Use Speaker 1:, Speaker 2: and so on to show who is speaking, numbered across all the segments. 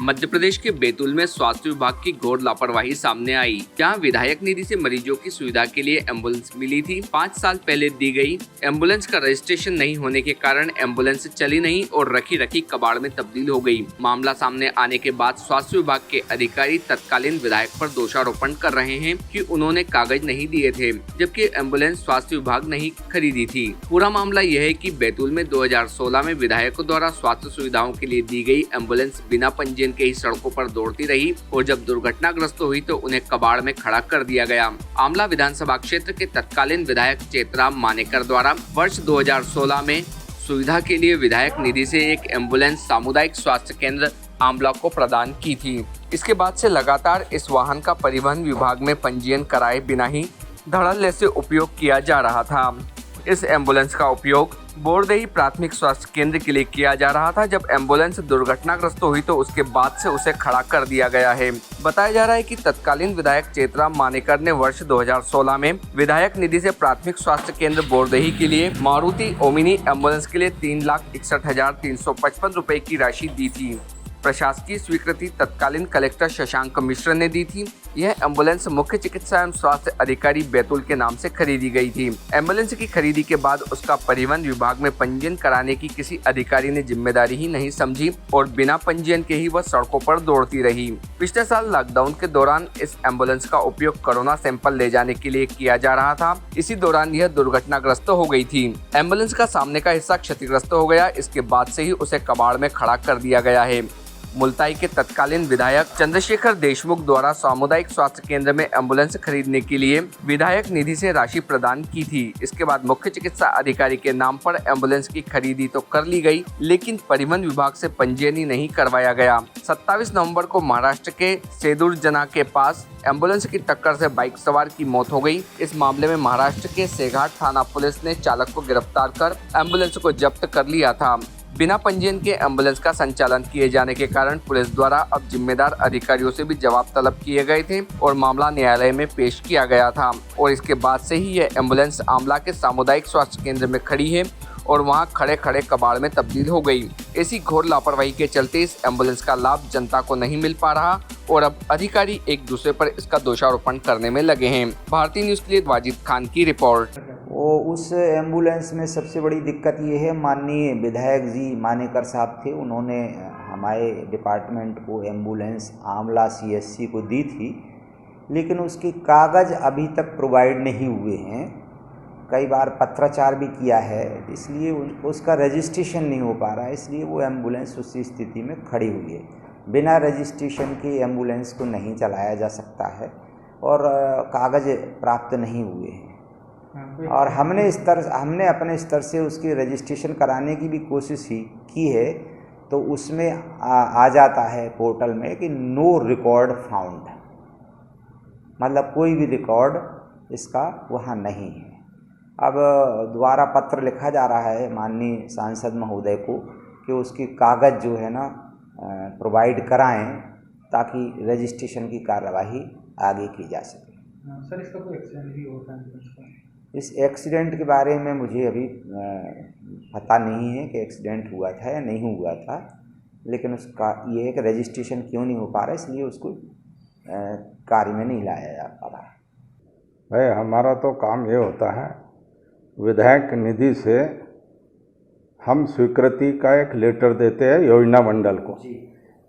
Speaker 1: मध्य प्रदेश के बैतूल में स्वास्थ्य विभाग की घोर लापरवाही सामने आई, जहां विधायक निधि से मरीजों की सुविधा के लिए एम्बुलेंस मिली थी। 5 साल पहले दी गई एम्बुलेंस का रजिस्ट्रेशन नहीं होने के कारण एम्बुलेंस चली नहीं और रखी रखी कबाड़ में तब्दील हो गई। मामला सामने आने के बाद स्वास्थ्य विभाग के अधिकारी तत्कालीन विधायक पर दोषारोपण कर रहे हैं कि उन्होंने कागज नहीं दिए थे, जबकि एम्बुलेंस स्वास्थ्य विभाग नहीं खरीदी थी। पूरा मामला यह है कि बैतूल में 2016 में विधायकों द्वारा स्वास्थ्य सुविधाओं के लिए दी गई एम्बुलेंस बिना पंजीयन के ही सड़कों पर दौड़ती रही और जब दुर्घटनाग्रस्त हुई तो उन्हें कबाड़ में खड़ा कर दिया गया। आमला विधानसभा क्षेत्र के तत्कालीन विधायक चेतराम मानेकर द्वारा वर्ष 2016 में सुविधा के लिए विधायक निधि से एक एम्बुलेंस सामुदायिक स्वास्थ्य केंद्र आमला को प्रदान की थी। इसके बाद से लगातार इस वाहन का परिवहन विभाग में पंजीयन कराए बिना ही धड़ल्ले से उपयोग किया जा रहा था। इस एम्बुलेंस का उपयोग बोरदेही प्राथमिक स्वास्थ्य केंद्र के लिए किया जा रहा था। जब एम्बुलेंस दुर्घटनाग्रस्त हुई तो उसके बाद से उसे खड़ा कर दिया गया है। बताया जा रहा है कि तत्कालीन विधायक चेतराम मानेकर ने वर्ष 2016 में विधायक निधि से प्राथमिक स्वास्थ्य केंद्र बोरदेही के लिए मारुति ओमिनी एम्बुलेंस के लिए 3,61,355 रुपए की राशि दी थी। प्रशासकीय स्वीकृति तत्कालीन कलेक्टर शशांक मिश्र ने दी थी। यह एम्बुलेंस मुख्य चिकित्सा एवं स्वास्थ्य अधिकारी बैतूल के नाम से खरीदी गई थी। एम्बुलेंस की खरीदी के बाद उसका परिवहन विभाग में पंजीयन कराने की किसी अधिकारी ने जिम्मेदारी ही नहीं समझी और बिना पंजीयन के ही वह सड़कों पर दौड़ती रही। पिछले साल लॉकडाउन के दौरान इस एम्बुलेंस का उपयोग कोरोना सैंपल ले जाने के लिए किया जा रहा था। इसी दौरान यह दुर्घटनाग्रस्त हो गई थी। एम्बुलेंस का सामने का हिस्सा क्षतिग्रस्त हो गया। इसके बाद से ही उसे कबाड़ में खड़ा कर दिया गया है। मुल्ताई के तत्कालीन विधायक चंद्रशेखर देशमुख द्वारा सामुदायिक स्वास्थ्य केंद्र में एम्बुलेंस खरीदने के लिए विधायक निधि से राशि प्रदान की थी। इसके बाद मुख्य चिकित्सा अधिकारी के नाम पर एम्बुलेंस की खरीदी तो कर ली गई, लेकिन परिवहन विभाग से पंजीयन ही नहीं करवाया गया। 27 नवंबर को महाराष्ट्र के सेदुरजना के पास एम्बुलेंस की टक्कर से बाइक सवार की मौत हो गई। इस मामले में महाराष्ट्र के सेघाट थाना पुलिस ने चालक को गिरफ्तार कर एम्बुलेंस को जब्त कर लिया था। बिना पंजीयन के एम्बुलेंस का संचालन किए जाने के कारण पुलिस द्वारा अब जिम्मेदार अधिकारियों से भी जवाब तलब किए गए थे और मामला न्यायालय में पेश किया गया था और इसके बाद से ही यह एम्बुलेंस आमला के सामुदायिक स्वास्थ्य केंद्र में खड़ी है और वहां खड़े खड़े कबाड़ में तब्दील हो गई। ऐसी घोर लापरवाही के चलते इस एम्बुलेंस का लाभ जनता को नहीं मिल पा रहा और अब अधिकारी एक दूसरे पर इसका दोषारोपण करने में लगे हैं। भारतीय न्यूज़ के लिए वाजिद खान की रिपोर्ट।
Speaker 2: उस एम्बुलेंस में सबसे बड़ी दिक्कत ये है, माननीय विधायक जी मानेकर साहब थे, उन्होंने हमारे डिपार्टमेंट को एम्बुलेंस आमला CSC को दी थी, लेकिन उसके कागज़ अभी तक प्रोवाइड नहीं हुए हैं। कई बार पत्राचार भी किया है, इसलिए उसका रजिस्ट्रेशन नहीं हो पा रहा है, इसलिए वो एम्बुलेंस उसी स्थिति में खड़ी हुई है। बिना रजिस्ट्रेशन के एम्बुलेंस को नहीं चलाया जा सकता है और कागज़ प्राप्त नहीं हुए हैं और हमने अपने स्तर से उसकी रजिस्ट्रेशन कराने की भी कोशिश ही की है, तो उसमें आ जाता है पोर्टल में कि नो रिकॉर्ड फाउंड, मतलब कोई भी रिकॉर्ड इसका वहाँ नहीं है। अब दोबारा पत्र लिखा जा रहा है माननीय सांसद महोदय को कि उसके कागज़ जो है ना प्रोवाइड कराएं ताकि रजिस्ट्रेशन की कार्यवाही आगे की जा सके।
Speaker 3: सर, इसका कोई एक्सीडेंट भी होता है?
Speaker 2: इस एक्सीडेंट के बारे में मुझे अभी पता नहीं है कि एक्सीडेंट हुआ था या नहीं हुआ था, लेकिन उसका ये है कि रजिस्ट्रेशन क्यों नहीं हो पा रहा, इसलिए उसको कार्य में नहीं लाया जा पा रहा।
Speaker 4: भाई हमारा तो काम ये होता है, विधायक निधि से हम स्वीकृति का एक लेटर देते हैं योजना मंडल को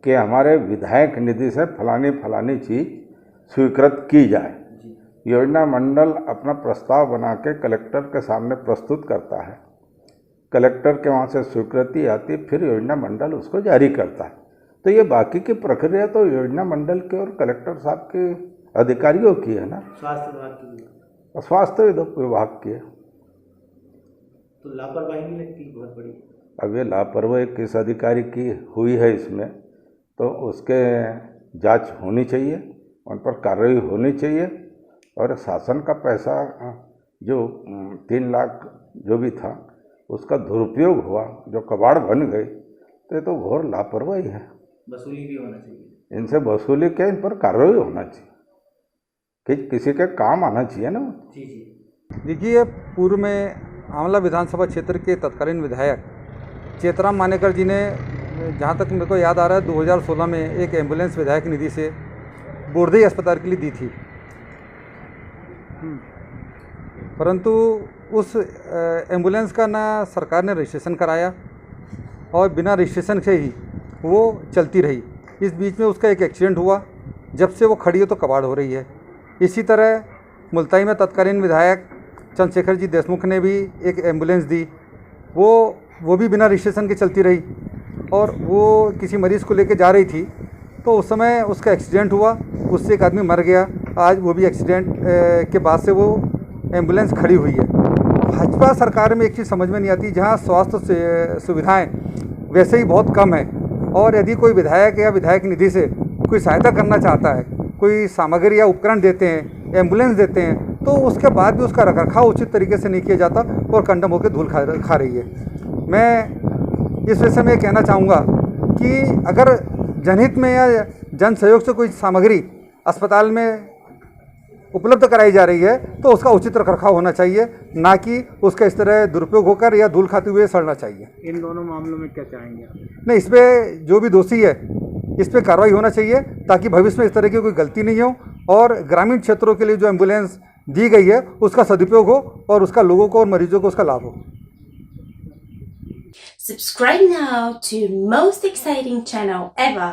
Speaker 4: कि हमारे विधायक निधि से फलानी चीज़ स्वीकृत की जाए। योजना मंडल अपना प्रस्ताव बना के कलेक्टर के सामने प्रस्तुत करता है, कलेक्टर के वहाँ से स्वीकृति आती है, फिर योजना मंडल उसको जारी करता है। तो ये बाकी की प्रक्रिया तो योजना मंडल के और कलेक्टर साहब के अधिकारियों की है ना, स्वास्थ्य विभाग की है।
Speaker 3: तो लापरवाही नहीं लगती बहुत बड़ी?
Speaker 4: अब ये लापरवाही किस अधिकारी की हुई है इसमें, तो उसके जांच होनी चाहिए, उन पर कार्रवाई होनी चाहिए और शासन का पैसा जो 3 लाख जो भी था उसका दुरुपयोग हुआ, जो कबाड़ बन गए, तो ये तो घोर लापरवाही है।
Speaker 3: वसूली भी होना चाहिए,
Speaker 4: इनसे वसूली क्या, इन पर कार्रवाई होना चाहिए कि किसी के काम आना चाहिए ना।
Speaker 3: जी।
Speaker 5: देखिए, पूर्व में आंवला विधानसभा क्षेत्र के तत्कालीन विधायक चेतराम मानेकर जी ने जहाँ तक मेरे को याद आ रहा है 2016 में एक एम्बुलेंस विधायक निधि से बोर्दई अस्पताल के लिए दी थी, परंतु उस एम्बुलेंस का ना सरकार ने रजिस्ट्रेशन कराया और बिना रजिस्ट्रेशन से ही वो चलती रही। इस बीच में उसका एक एक्सीडेंट हुआ, जब से वो खड़ी है तो कबाड़ हो रही है। इसी तरह मुल्ताई में तत्कालीन विधायक चंद्रशेखर जी देशमुख ने भी एक एम्बुलेंस दी, वो भी बिना रजिस्ट्रेशन के चलती रही और वो किसी मरीज़ को लेके जा रही थी तो उस समय उसका एक्सीडेंट हुआ, उससे एक आदमी मर गया। आज वो भी एक्सीडेंट के बाद से वो एम्बुलेंस खड़ी हुई है। भाजपा सरकार में एक चीज़ समझ में नहीं आती, जहाँ स्वास्थ्य सुविधाएं वैसे ही बहुत कम है और यदि कोई विधायक या विधायक निधि से कोई सहायता करना चाहता है, कोई सामग्री या उपकरण देते हैं, एम्बुलेंस देते हैं, तो उसके बाद भी उसका रखरखाव उचित तरीके से नहीं किया जाता और कंडम होकर धूल खा रही है। मैं इस विषय में कहना चाहूँगा कि अगर जनहित में या जन सहयोग से कोई सामग्री अस्पताल में उपलब्ध कराई जा रही है तो उसका उचित रखरखाव होना चाहिए, ना कि उसका इस तरह दुरुपयोग होकर या धूल खाते हुए सड़ना चाहिए।
Speaker 3: इन दोनों मामलों में क्या चाहेंगे आप?
Speaker 5: नहीं, इस पर जो भी दोषी है इस पर कार्रवाई होना चाहिए ताकि भविष्य में इस तरह की कोई गलती नहीं हो और ग्रामीण क्षेत्रों के लिए जो एम्बुलेंस दी गई है उसका सदुपयोग हो और उसका लोगों को और मरीजों को उसका लाभ हो।
Speaker 6: Subscribe now to most exciting channel ever.